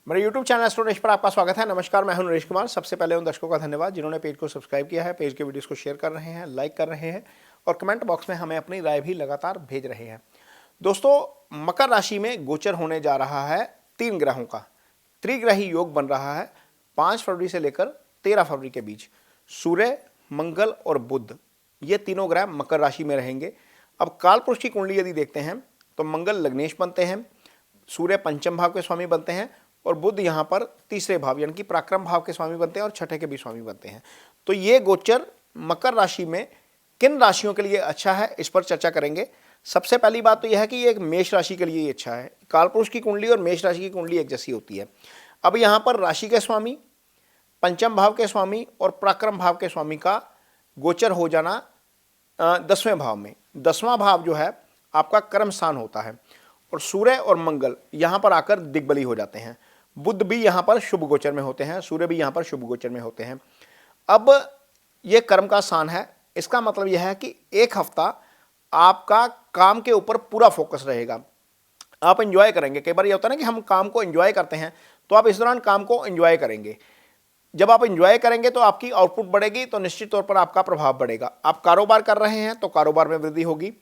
मेरे YouTube channel astro Naresh पर आपका स्वागत है। नमस्कार, मैं हूं नरेश कुमार। सबसे पहले उन दर्शकों का धन्यवाद जिन्होंने पेज को सब्सक्राइब किया है, पेज के वीडियोस को शेयर कर रहे हैं, लाइक कर रहे हैं और कमेंट बॉक्स में हमें अपनी राय भी लगातार भेज रहे हैं। दोस्तों, मकर राशि में गोचर होने जा रहा है 3 ग्रहों का त्रिग्रही योग बन रहा है 5 फरवरी से लेकर 13 फरवरी के बीच। सूर्य, मंगल और बुध, ये तीनों ग्रह मकर राशि में रहेंगे। अब काल पुरुष की कुंडली यदि देखते हैं तो मंगल लग्नेश बनते हैं, सूर्य पंचम भाव के स्वामी बनते हैं और बुध यहाँ पर तीसरे भाव यानी कि पराक्रम भाव के स्वामी बनते हैं और छठे के भी स्वामी बनते हैं। तो ये गोचर मकर राशि में किन राशियों के लिए अच्छा है, इस पर चर्चा करेंगे। सबसे पहली बात तो यह है कि ये एक मेष राशि के लिए अच्छा है। कालपुरुष की कुंडली और मेष राशि की कुंडली एक जैसी होती है। अब यहाँ पर राशि के स्वामी, पंचम भाव के स्वामी और पराक्रम भाव के स्वामी का गोचर हो जाना 10वें भाव में। 10वां भाव जो है आपका कर्म स्थान होता है और सूर्य और मंगल यहाँ पर आकर दिग्बली हो जाते हैं। बुध भी यहाँ पर शुभ गोचर में होते हैं, सूर्य भी यहाँ पर शुभ गोचर में होते हैं। अब ये कर्म का स्थान है, इसका मतलब यह है कि एक हफ्ता आपका काम के ऊपर पूरा फोकस रहेगा। आप एंजॉय करेंगे। कई बार ये होता है ना कि हम काम को एंजॉय करते हैं, तो आप इस दौरान काम को एंजॉय करेंगे। जब आप एंजॉय करेंगे तो आपकी आउटपुट बढ़ेगी, तो निश्चित तौर पर आपका प्रभाव बढ़ेगा। आप कारोबार कर रहे हैं तो कारोबार में वृद्धि होगी।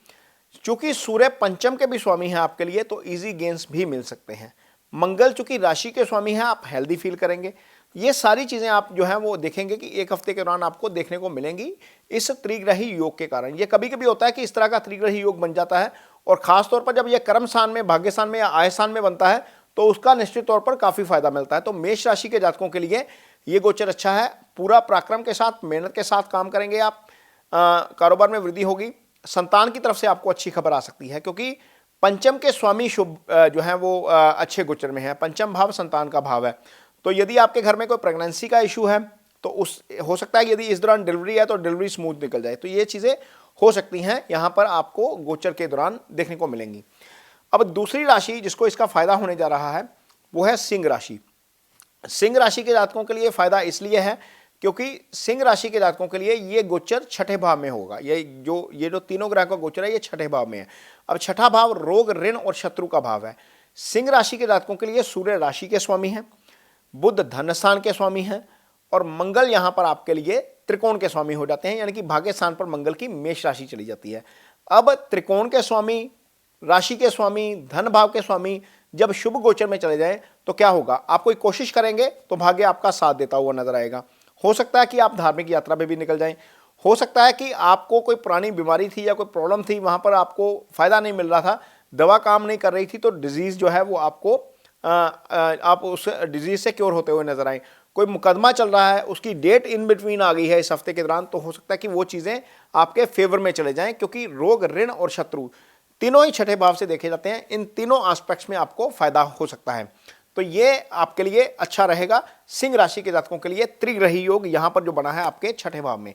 चूंकि सूर्य पंचम के भी स्वामी हैं आपके लिए, तो इजी गेन्स भी मिल सकते हैं। मंगल चूंकि राशि के स्वामी हैं, आप हेल्दी फील करेंगे। ये सारी चीजें आप जो है वो देखेंगे कि एक हफ्ते के दौरान आपको देखने को मिलेंगी इस त्रिग्रही योग के कारण। ये कभी कभी होता है कि इस तरह का त्रिग्रही योग बन जाता है और खासतौर पर जब यह कर्म स्थान में, भाग्य स्थान में या आय स्थान में बनता है तो उसका निश्चित तौर पर काफी फायदा मिलता है। तो मेष राशि के जातकों के लिए ये गोचर अच्छा है। पूरा पराक्रम के साथ, मेहनत के साथ काम करेंगे आप, कारोबार में वृद्धि होगी। संतान की तरफ से आपको अच्छी खबर आ सकती है क्योंकि पंचम के स्वामी शुभ जो है वो अच्छे गोचर में है। पंचम भाव संतान का भाव है। तो यदि आपके घर में कोई प्रेगनेंसी का इशू है तो उस हो सकता है यदि इस दौरान डिलीवरी है तो डिलीवरी स्मूथ निकल जाए। तो ये चीजें हो सकती हैं, यहां पर आपको गोचर के दौरान देखने को मिलेंगी। अब दूसरी राशि जिसको इसका फायदा होने जा रहा है वो है सिंह राशि। सिंह राशि के जातकों के लिए फायदा इसलिए है क्योंकि सिंह राशि के जातकों के लिए ये गोचर छठे भाव में होगा। ये जो तीनों ग्रह का गोचर है ये छठे भाव में है। अब छठा भाव रोग, ऋण और शत्रु का भाव है। सिंह राशि के जातकों के लिए सूर्य राशि के स्वामी हैं, बुध धन स्थान के स्वामी हैं और मंगल यहां पर आपके लिए त्रिकोण के स्वामी हो जाते हैं, यानी कि भाग्य स्थान पर मंगल की मेष राशि चली जाती है। अब त्रिकोण के स्वामी, राशि के स्वामी, धन भाव के स्वामी जब शुभ गोचर में चले जाएं तो क्या होगा, आप कोई कोशिश करेंगे तो भाग्य आपका साथ देता हुआ नजर आएगा। हो सकता है कि आप धार्मिक यात्रा पे भी निकल जाएं। हो सकता है कि आपको कोई पुरानी बीमारी थी या कोई प्रॉब्लम थी, वहां पर आपको फायदा नहीं मिल रहा था, दवा काम नहीं कर रही थी, तो डिजीज जो है वो आपको आप उस डिजीज से क्योर होते हुए नजर आए। कोई मुकदमा चल रहा है, उसकी डेट इन बिटवीन आ गई है इस हफ्ते के दौरान, तो हो सकता है कि वो चीजें आपके फेवर में चले जाएं क्योंकि रोग, ऋण और शत्रु तीनों ही छठे भाव से देखे जाते हैं। इन तीनों एस्पेक्ट्स में आपको फायदा हो सकता है। तो ये आपके लिए अच्छा रहेगा। सिंह राशि के जातकों के लिए त्रिग्रही योग यहां पर जो बना है आपके छठे भाव में।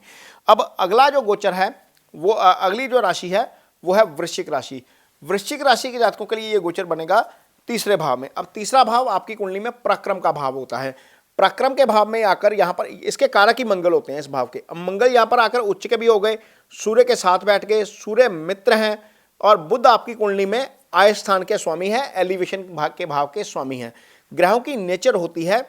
अब अगला जो गोचर है वो अगली जो राशि है वो है वृश्चिक राशि। वृश्चिक राशि के जातकों के लिए ये गोचर बनेगा तीसरे भाव में। अब तीसरा भाव आपकी कुंडली में पराक्रम का भाव होता है। पराक्रम के भाव में आकर यहां पर इसके कारक ही मंगल होते हैं इस भाव के। अब मंगल यहां पर आकर उच्च के भी हो गए, सूर्य के साथ बैठ गए, सूर्य मित्र हैं और बुध आपकी कुंडली में आय स्थान के स्वामी है, एलिवेशन भाग के भाव के स्वामी हैं। ग्रहों की नेचर होती है,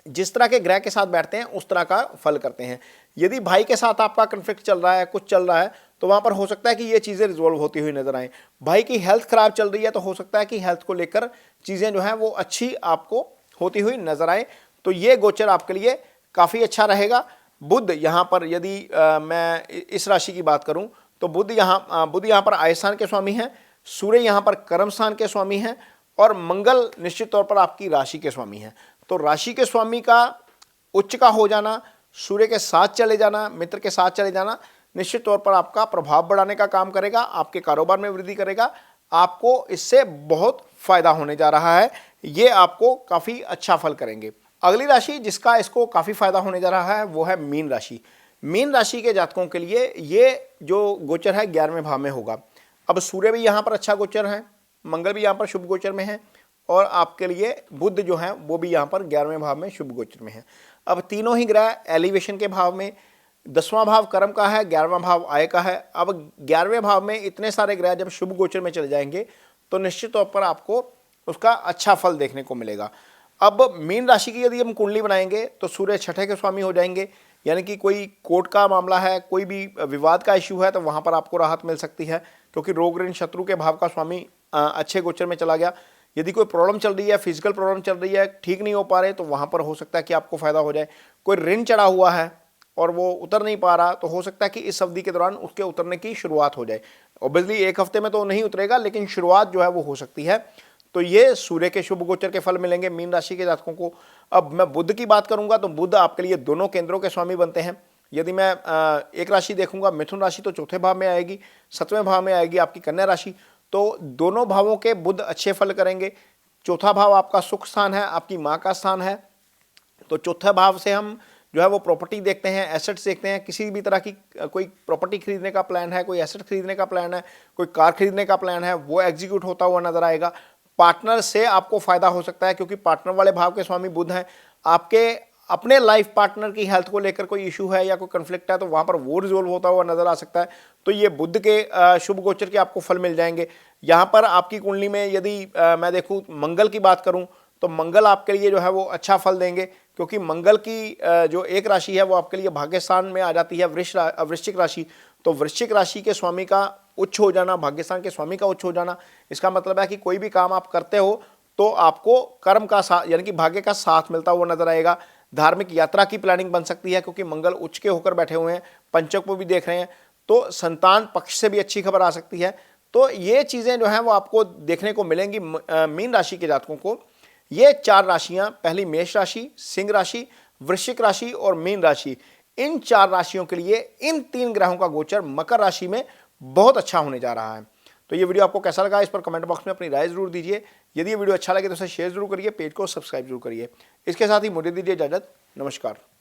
जिस तरह के ग्रह के साथ बैठते हैं उस तरह का फल करते हैं। यदि भाई के साथ आपका कन्फ्लिक्ट चल रहा है, कुछ चल रहा है, तो वहां पर हो सकता है कि ये चीजें रिजॉल्व होती हुई नजर आए। भाई की हेल्थ खराब चल रही है तो हो सकता है कि हेल्थ को लेकर चीजें जो है वो अच्छी आपको होती हुई नजर आए। तो ये गोचर आपके लिए काफी अच्छा रहेगा। बुध यहां पर यदि मैं इस राशि की बात करूं तो बुध यहां पर आय स्थान के स्वामी हैं, सूर्य यहां पर कर्म स्थान के स्वामी हैं और मंगल निश्चित तौर पर आपकी राशि के स्वामी हैं। तो राशि के स्वामी का उच्च का हो जाना, सूर्य के साथ चले जाना, मित्र के साथ चले जाना निश्चित तौर पर आपका प्रभाव बढ़ाने का काम करेगा, आपके कारोबार में वृद्धि करेगा। आपको इससे बहुत फायदा होने जा रहा है। ये आपको काफी अच्छा फल करेंगे। अगली राशि जिसका इसको काफी फायदा होने जा रहा है वो है मीन राशि। मीन राशि के जातकों के लिए ये जो गोचर है 11वें भाव में होगा। अब सूर्य भी यहाँ पर अच्छा गोचर है, मंगल भी यहाँ पर शुभ गोचर में है और आपके लिए बुध जो है वो भी यहाँ पर 11वें भाव में शुभ गोचर में है। अब तीनों ही ग्रह एलिवेशन के भाव में, 10वां भाव कर्म का है, 11वां भाव आय का है। अब 11वें भाव में इतने सारे ग्रह जब शुभ गोचर में चले जाएंगे तो निश्चित तौर पर आपको उसका अच्छा फल देखने को मिलेगा। अब मीन राशि की यदि हम कुंडली बनाएंगे तो सूर्य छठे के स्वामी हो जाएंगे, यानी कि कोई कोर्ट का मामला है, कोई भी विवाद का इश्यू है तो वहां पर आपको राहत मिल सकती है, क्योंकि रोग ऋण शत्रु के भाव का स्वामी अच्छे गोचर में चला गया। यदि कोई प्रॉब्लम चल रही है, फिजिकल प्रॉब्लम चल रही है, ठीक नहीं हो पा रहे, तो वहां पर हो सकता है कि आपको फायदा हो जाए। कोई ऋण चढ़ा हुआ है और वो उतर नहीं पा रहा, तो हो सकता है कि इस अवधि के दौरान उसके उतरने की शुरुआत हो जाए। ऑब्वियसली एक हफ्ते में तो नहीं उतरेगा, लेकिन शुरुआत जो है वो हो सकती है। तो ये सूर्य के शुभ गोचर के फल मिलेंगे मीन राशि के जातकों को। अब मैं बुध की बात करूंगा तो बुध आपके लिए दोनों केंद्रों के स्वामी बनते हैं। यदि मैं एक राशि देखूंगा, मिथुन राशि, तो चौथे भाव में आएगी, 7वें भाव में आएगी आपकी कन्या राशि। तो दोनों भावों के बुध अच्छे फल करेंगे। चौथा भाव आपका सुख स्थान है, आपकी माँ का स्थान है। तो चौथे भाव से हम जो है वो प्रॉपर्टी देखते हैं, एसेट्स देखते हैं। किसी भी तरह की कोई प्रॉपर्टी खरीदने का प्लान है, कोई एसेट खरीदने का प्लान है, कोई कार खरीदने का प्लान है, वो एग्जीक्यूट होता हुआ नजर आएगा। पार्टनर से आपको फायदा हो सकता है, क्योंकि पार्टनर वाले भाव के स्वामी बुध हैं। आपके अपने लाइफ पार्टनर की हेल्थ को लेकर कोई इशू है या कोई कंफ्लिक्ट है तो वहां पर वो रिजोल्व होता हुआ नजर आ सकता है। तो ये बुध के शुभ गोचर के आपको फल मिल जाएंगे। यहां पर आपकी कुंडली में यदि मैं देखूं, मंगल की बात करूं तो मंगल आपके लिए जो है वो अच्छा फल देंगे, क्योंकि मंगल की जो एक राशि है वो आपके लिए भाग्यस्थान में आ जाती है, वृश्चिक राशि। तो वृश्चिक राशि के स्वामी का उच्च हो जाना, भाग्यस्थान के स्वामी का उच्च हो जाना, इसका मतलब है कि कोई भी काम आप करते हो तो आपको कर्म का साथ यानी कि भाग्य का साथ मिलता हुआ नजर आएगा। धार्मिक यात्रा की प्लानिंग बन सकती है, क्योंकि मंगल उच्च के होकर बैठे हुए हैं, पंचक को भी देख रहे हैं। तो संतान पक्ष से भी अच्छी खबर आ सकती है। तो ये चीजें जो हैं वो आपको देखने को मिलेंगी मीन राशि के जातकों को। ये 4 राशियां, पहली मेष राशि, सिंह राशि, वृश्चिक राशि और मीन राशि, इन 4 राशियों के लिए इन 3 ग्रहों का गोचर मकर राशि में बहुत अच्छा होने जा रहा है। तो ये वीडियो आपको कैसा लगा, इस पर कमेंट बॉक्स में अपनी राय जरूर दीजिए। यदि ये वीडियो अच्छा लगे तो उसे शेयर जरूर करिए, पेज को सब्सक्राइब जरूर करिए। इसके साथ ही मुझे दीजिए इजाजत। नमस्कार।